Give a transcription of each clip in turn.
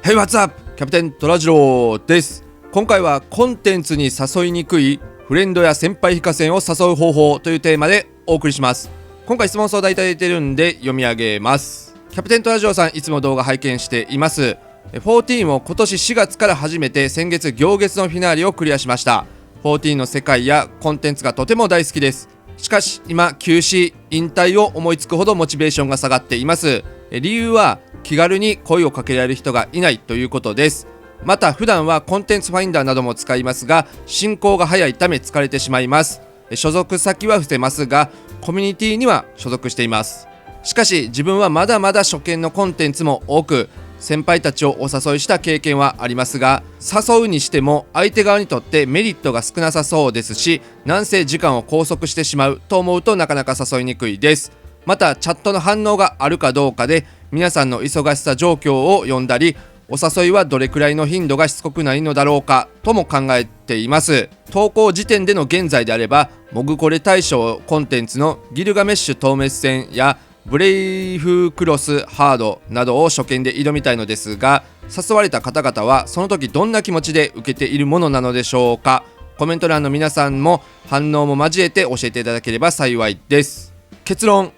はい、What's up? キャプテントラジローです。今回はコンテンツに誘いにくいフレンドや先輩非課線を誘う方法というテーマでお送りします。今回質問相談いただいているんで読み上げます。キャプテントラジオさん、いつも動画拝見しています。14を今年4月から始めて、先月行月のフィナーレをクリアしました。14の世界やコンテンツがとても大好きです。しかし今休止引退を思いつくほどモチベーションが下がっています。理由は気軽に声をかけられる人がいないということです。また普段はコンテンツファインダーなども使いますが、進行が早いため疲れてしまいます。所属先は伏せますが、コミュニティには所属しています。しかし自分はまだまだ初見のコンテンツも多く、先輩たちをお誘いした経験はありますが、誘うにしても相手側にとってメリットが少なさそうですし、なんせ時間を拘束してしまうと思うとなかなか誘いにくいです。またチャットの反応があるかどうかで皆さんの忙しさ状況を読んだり、お誘いはどれくらいの頻度がしつこくないのだろうかとも考えています。投稿時点での現在であれば、モグコレ大賞コンテンツのギルガメッシュ透滅戦やブレイフクロスハードなどを初見で挑みたいのですが、誘われた方々はその時どんな気持ちで受けているものなのでしょうか。コメント欄の皆さんも反応も交えて教えていただければ幸いです。結論、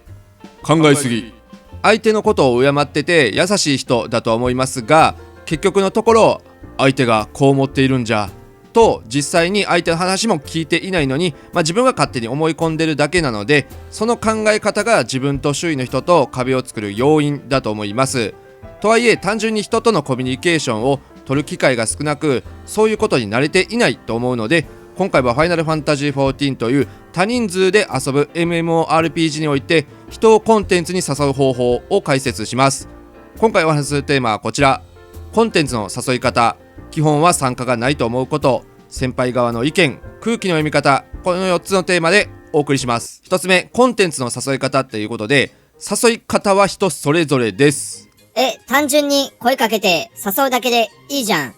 考えすぎ。相手のことを敬ってて優しい人だとは思いますが、結局のところ相手がこう思っているんじゃと実際に相手の話も聞いていないのに、自分が勝手に思い込んでるだけなので、その考え方が自分と周囲の人と壁を作る要因だと思います。とはいえ単純に人とのコミュニケーションを取る機会が少なく、そういうことに慣れていないと思うので、今回はファイナルファンタジー14という多人数で遊ぶ MMORPG において人をコンテンツに誘う方法を解説します。今回お話しするテーマはこちら。コンテンツの誘い方、基本は参加がないと思うこと、先輩側の意見、空気の読み方、この4つのテーマでお送りします。1つ目、コンテンツの誘い方ということで、誘い方は人それぞれです。単純に声かけて誘うだけでいいじゃん。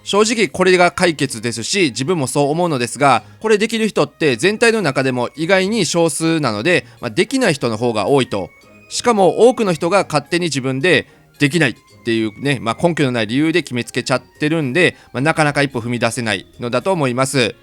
正直これが解決ですし、自分もそう思うのですが、これできる人って全体の中でも意外に少数なので、できない人の方が多いと。しかも多くの人が勝手に自分でできないっていうね、根拠のない理由で決めつけちゃってるんで、なかなか一歩踏み出せないのだと思います。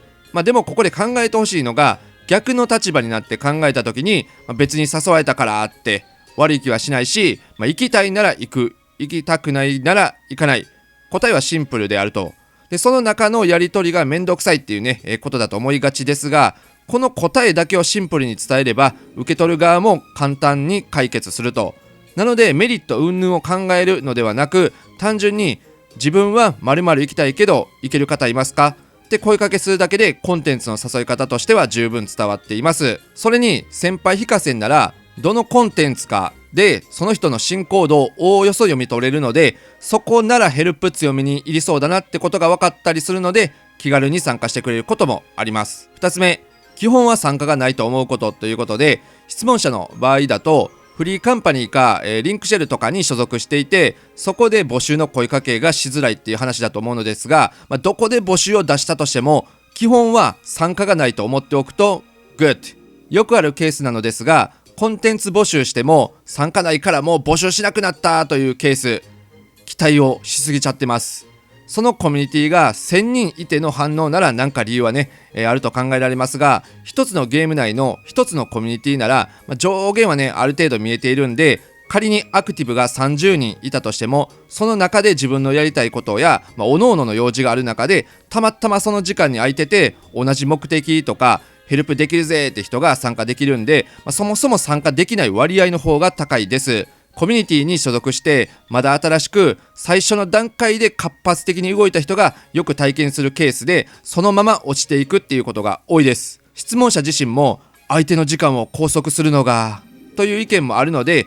でもここで考えてほしいのが、逆の立場になって考えた時に、別に誘われたからって悪い気はしないし、行きたいなら行く、行きたくないなら行かない、答えはシンプルであると。でその中のやり取りがめんどくさいっていうね、ことだと思いがちですが、この答えだけをシンプルに伝えれば受け取る側も簡単に解決すると。なのでメリット云々を考えるのではなく、単純に自分は〇〇行きたいけど行ける方いますかって声かけするだけでコンテンツの誘い方としては十分伝わっています。それに先輩非課線ならどのコンテンツかでその人の進行度をおおよそ読み取れるので、そこならヘルプ強めに入りそうだなってことが分かったりするので、気軽に参加してくれることもあります。2つ目、基本は参加がないと思うことということで、質問者の場合だとフリーカンパニーか、リンクシェルとかに所属していて、そこで募集の声かけがしづらいっていう話だと思うのですが、どこで募集を出したとしても基本は参加がないと思っておくと good。 よくあるケースなのですが、コンテンツ募集しても参加ないからもう募集しなくなったというケース、期待をしすぎちゃってます。そのコミュニティが1000人いての反応なら何か理由はね、あると考えられますが、一つのゲーム内の一つのコミュニティなら、上限はねある程度見えているんで、仮にアクティブが30人いたとしても、その中で自分のやりたいことや、各々の用事がある中でたまたまその時間に空いてて同じ目的とかヘルプできるぜって人が参加できるんで、そもそも参加できない割合の方が高いです。コミュニティに所属してまだ新しく最初の段階で活発的に動いた人がよく体験するケースで、そのまま落ちていくっていうことが多いです。質問者自身も相手の時間を拘束するのがという意見もあるので、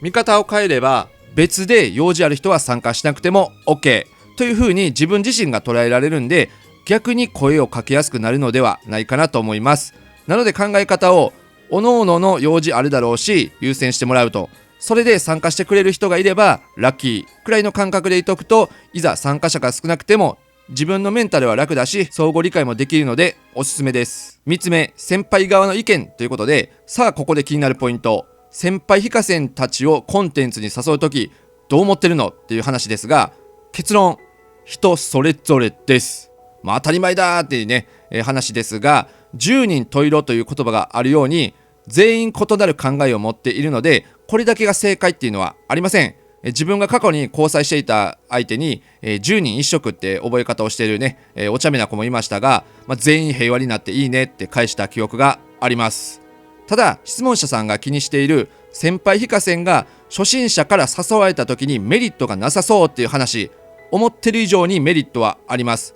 見方を変えれば別で用事ある人は参加しなくても OK というふうに自分自身が捉えられるんで、逆に声をかけやすくなるのではないかなと思います。なので考え方を各々の用事あるだろうし優先してもらうと、それで参加してくれる人がいればラッキーくらいの感覚でいとくと、いざ参加者が少なくても自分のメンタルは楽だし相互理解もできるのでおすすめです。3つ目、先輩側の意見ということで、さあここで気になるポイント、先輩非課線たちをコンテンツに誘うときどう思ってるのっていう話ですが、結論、人それぞれです。当たり前だーっていうね、話ですが、10人十色という言葉があるように、全員異なる考えを持っているので、これだけが正解っていうのはありません。自分が過去に交際していた相手に、10人一色って覚え方をしているね、お茶目な子もいましたが、全員平和になっていいねって返した記憶があります。ただ、質問者さんが気にしている先輩非課線が初心者から誘われた時にメリットがなさそうっていう話、思ってる以上にメリットはあります。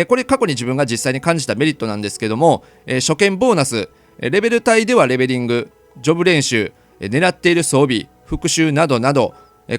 これ過去に自分が実際に感じたメリットなんですけども、初見ボーナス、レベル帯ではレベリング、ジョブ練習、狙っている装備、復習などなど、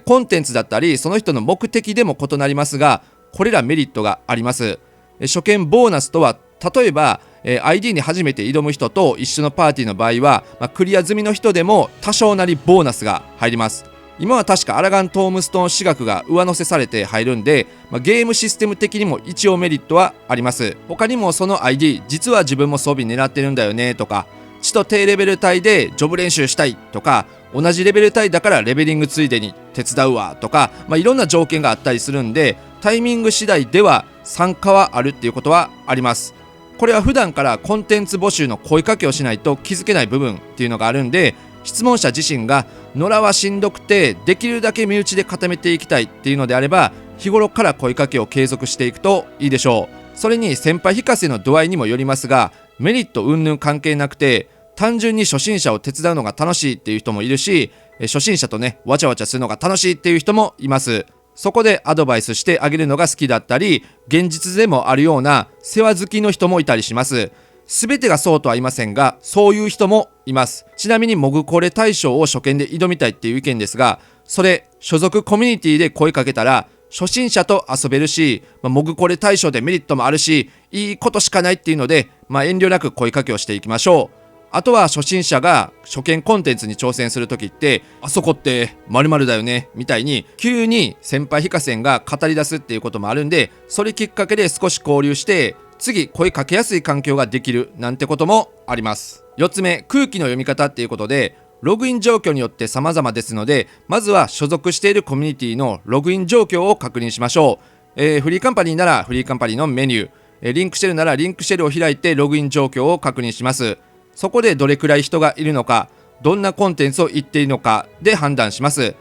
コンテンツだったりその人の目的でも異なりますが、これらメリットがあります。初見ボーナスとは、例えば ID に初めて挑む人と一緒のパーティーの場合は、クリア済みの人でも多少なりボーナスが入ります。今は確かアラガントームストーン私学が上乗せされて入るんで、ゲームシステム的にも一応メリットはあります。他にもその ID 実は自分も装備狙ってるんだよねとか、地と低レベル帯でジョブ練習したいとか、同じレベル帯だからレベリングついでに手伝うわとか、いろんな条件があったりするんで、タイミング次第では参加はあるっていうことはあります。これは普段からコンテンツ募集の声かけをしないと気づけない部分っていうのがあるんで、質問者自身が野良はしんどくてできるだけ身内で固めていきたいっていうのであれば、日頃から声かけを継続していくといいでしょう。それに先輩非課せの度合いにもよりますが、メリット云々関係なくて、単純に初心者を手伝うのが楽しいっていう人もいるし、初心者とねわちゃわちゃするのが楽しいっていう人もいます。そこでアドバイスしてあげるのが好きだったり、現実でもあるような世話好きの人もいたりします。全てがそうとは言いませんが、そういう人もいます。ちなみにモグコレ大賞を初見で挑みたいっていう意見ですが、それ所属コミュニティで声かけたら初心者と遊べるし、モグコレ大賞でメリットもあるし、いいことしかないっていうので、遠慮なく声かけをしていきましょう。あとは初心者が初見コンテンツに挑戦するときって、あそこって〇〇だよねみたいに急に先輩非課線が語り出すっていうこともあるんで、それきっかけで少し交流して次声かけやすい環境ができるなんてこともあります。4つ目、空気の読み方っていうことで、ログイン状況によって様々ですので、まずは所属しているコミュニティのログイン状況を確認しましょう。フリーカンパニーならフリーカンパニーのメニュー、リンクシェルならリンクシェルを開いてログイン状況を確認します。そこでどれくらい人がいるのか、どんなコンテンツを言っているのかで判断します。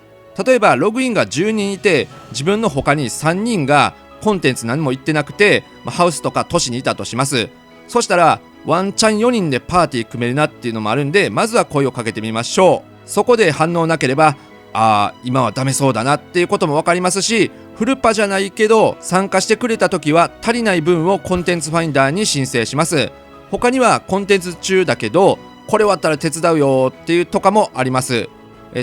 例えばログインが10人いて、自分の他に3人がコンテンツ何も言ってなくて、ハウスとか都市にいたとします。そしたらワンチャン4人でパーティー組めるなっていうのもあるんで、まずは声をかけてみましょう。そこで反応なければ、今はダメそうだなっていうことも分かりますし、フルパじゃないけど参加してくれた時は足りない分をコンテンツファインダーに申請します。他にはコンテンツ中だけどこれ終わったら手伝うよっていうとかもあります。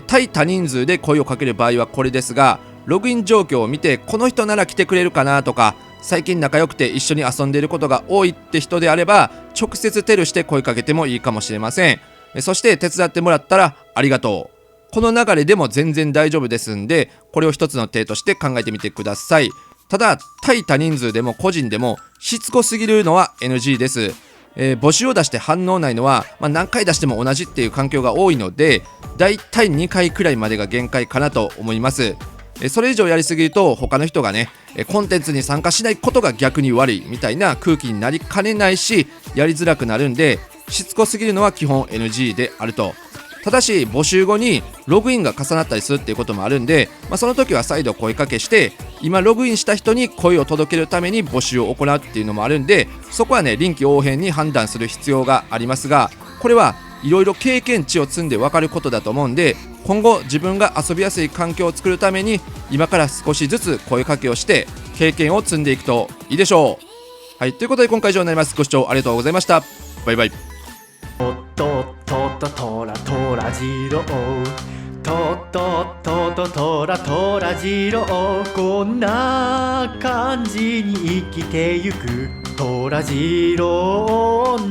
対多人数で声をかける場合はこれですが、ログイン状況を見てこの人なら来てくれるかなとか、最近仲良くて一緒に遊んでいることが多いって人であれば直接テルして声かけてもいいかもしれません。そして手伝ってもらったらありがとう、この流れでも全然大丈夫ですんで、これを一つの例として考えてみてください。ただ対多人数でも個人でもしつこすぎるのは NG です。募集を出して反応ないのは、何回出しても同じっていう環境が多いので、だいたい2回くらいまでが限界かなと思います。それ以上やりすぎると他の人がね、コンテンツに参加しないことが逆に悪いみたいな空気になりかねないし、やりづらくなるんで、しつこすぎるのは基本 NG であると。ただし募集後にログインが重なったりするっていうこともあるんで、その時は再度声かけして今ログインした人に声を届けるために募集を行うっていうのもあるんで、そこはね臨機応変に判断する必要がありますが、これはいろいろ経験値を積んで分かることだと思うんで、今後自分が遊びやすい環境を作るために今から少しずつ声かけをして経験を積んでいくといいでしょう。はい、ということで今回以上になります。ご視聴ありがとうございました。バイバイ。ととらとらじろう、とらとらじろう、こんな感じに生きてゆくとらじろう。